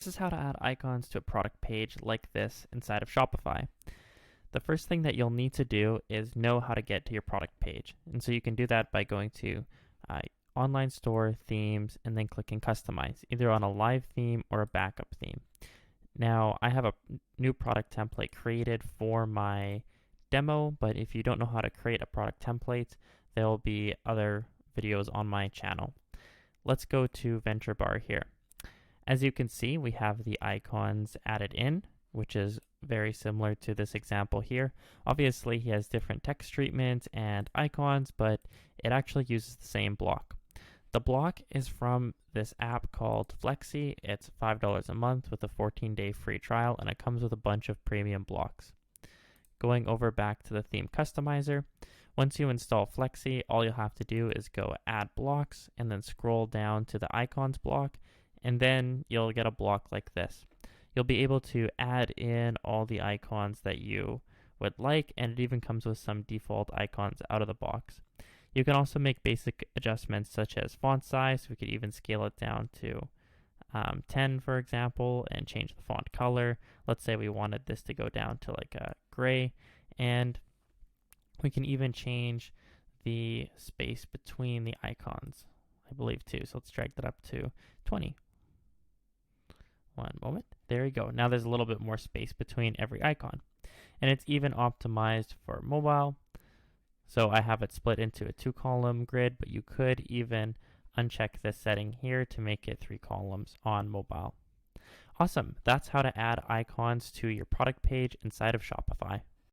This is how to add icons to a product page like this inside of Shopify. The first thing that you'll need to do is know how to get to your product page. And so you can do that by going to online store, themes, and then clicking customize, either on a live theme or a backup theme. Now, I have a new product template created for my demo, but if you don't know how to create a product template, there will be other videos on my channel. Let's go to Venture Bar here. As you can see, we have the icons added in, which is very similar to this example here. Obviously, he has different text treatments and icons, but it actually uses the same block. The block is from this app called Flexi. It's $5 a month with a 14-day free trial, and it comes with a bunch of premium blocks. Going over back to the theme customizer, once you install Flexi, all you'll have to do is go add blocks and then scroll down to the icons block, and then you'll get a block like this. You'll be able to add in all the icons that you would like, and it even comes with some default icons out of the box. You can also make basic adjustments such as font size. We could even scale it down to 10, for example, and change the font color. Let's say we wanted this to go down to like a gray, and we can even change the space between the icons, I believe, too. So let's drag that up to 20. One moment. There you go. Now there's a little bit more space between every icon. And it's even optimized for mobile. So I have it split into a 2-column grid, but you could even uncheck this setting here to make it 3 columns on mobile. Awesome. That's how to add icons to your product page inside of Shopify.